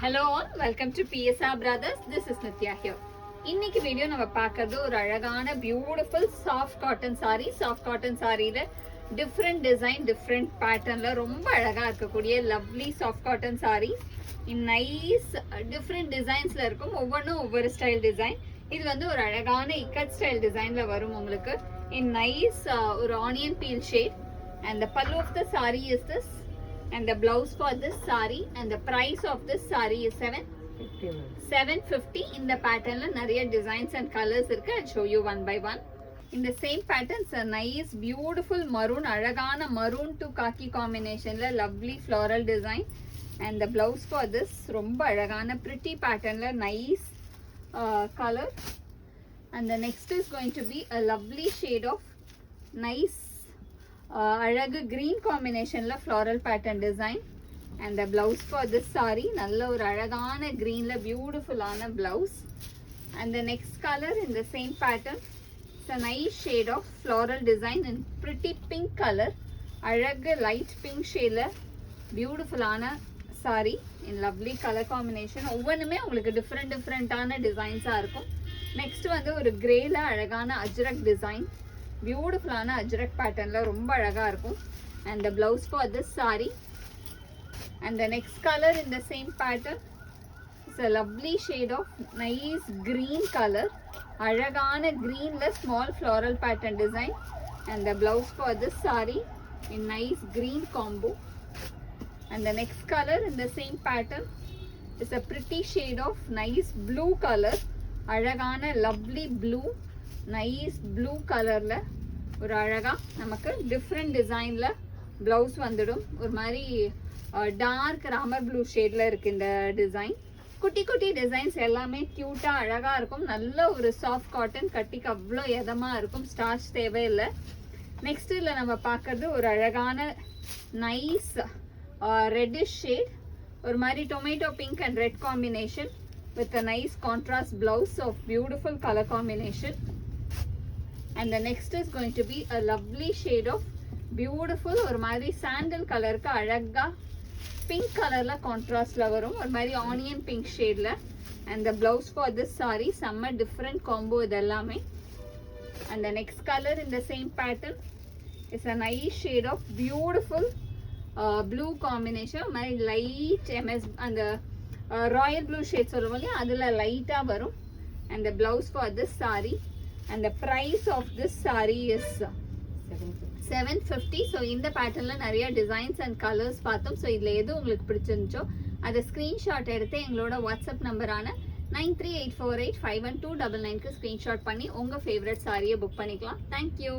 Hello all, welcome to PSR Brothers. This is Nitya here. இன்னைக்கு video நம்ம பார்க்கிறது ஒரு அழகான beautiful soft cotton saree. Soft cotton சாரியில டிஃப்ரெண்ட் டிசைன் டிஃப்ரெண்ட் பேட்டர்ன்ல ரொம்ப அழகா இருக்கக்கூடிய lovely soft cotton saree in nice different டிசைன்ஸ்ல இருக்கும். ஒவ்வொன்றும் ஒவ்வொரு ஸ்டைல் டிசைன். இது வந்து ஒரு அழகான இக்கட் ஸ்டைல் டிசைன்ல வரும் உங்களுக்கு. இன் நைஸ் ஒரு onion peel shade and the pallu of the saree is this and the blouse for this saree and the price of this saree is 750. in the pattern la nariya designs and colors irukku. I'll show you one by one. In the same patterns a nice beautiful maroon alagana maroon to khaki combination la lovely floral design and the blouse for this romba alagana pretty pattern la nice color and the next is going to be a lovely shade of nice அழகு green combination la floral pattern design and the blouse for this saree நல்ல ஒரு அழகான greenல beautiful ஆன blouse and the next color in the same pattern it's a nice shade of floral design in pretty pink color அழகு light pink shadeல beautiful ஆன saree in lovely color combination ஒவ்வொண்ணுமே உங்களுக்கு different ஆன டிசைன்ஸா இருக்கும். next வந்து ஒரு grayல அழகான Ajrakh design beautiful ஆன அஜ்ரக் பேட்டர்ன்ல ரொம்ப அழகா இருக்கும் and the blouse for this saree and the next color in the same pattern is a lovely shade of nice green color அழகான greenல small floral pattern design and the blouse for this saree in nice green combo and the next color in the same pattern is a pretty shade of nice blue color அழகான lovely blue nice blue கலர்ல ஒரு அழகா நமக்கு different டிசைன்ல blouse வந்துடும். ஒரு மாதிரி dark Ramar blue ஷேட்ல இருக்கு இந்த டிசைன். குட்டி குட்டி டிசைன்ஸ் எல்லாமே கியூட்டா அழகா இருக்கும். நல்ல ஒரு சாஃப்ட் காட்டன் கட்டிக்கு அவ்வளோ எதமா இருக்கும். ஸ்டார்ச் தேவையில்லை. நெக்ஸ்ட் இதுல நம்ம பார்க்கறது ஒரு அழகான நைஸ் ரெட்டிஷ் ஷேட் ஒரு மாதிரி tomato pink and red combination with a nice contrast blouse of beautiful color combination and the next is going to be a lovely shade of beautiful ஒரு மாதிரி sandal கலருக்கு அழகா பிங்க் கலர்ல கான்ட்ராஸ்ட்ல வரும். ஒரு மாதிரி ஆனியன் பிங்க் ஷேட்ல and the blouse for this saree செம்ம டிஃப்ரெண்ட் காம்போ இது எல்லாமே and the next color in the same pattern is a nice shade of beautiful blue combination ஒரு மாதிரி லைட் ms அந்த ராயல் ப்ளூ ஷேட் சொல்லுவோம் இல்லையா அதில் லைட்டாக வரும் and the blouse for this saree and the price of this saree is 750. So இந்த பேட்டர்னில் நிறைய டிசைன்ஸ் அண்ட் கலர்ஸ் பார்த்தோம். ஸோ இதில் எது உங்களுக்கு பிடிச்சிருந்துச்சோ அதை ஸ்க்ரீன்ஷாட் எடுத்து எங்களோட வாட்ஸ்அப் நம்பரான 9384851299க்கு ஸ்க்ரீன்ஷாட் பண்ணி உங்கள் ஃபேவரட் சாரியை புக் பண்ணிக்கலாம். தேங்க்யூ.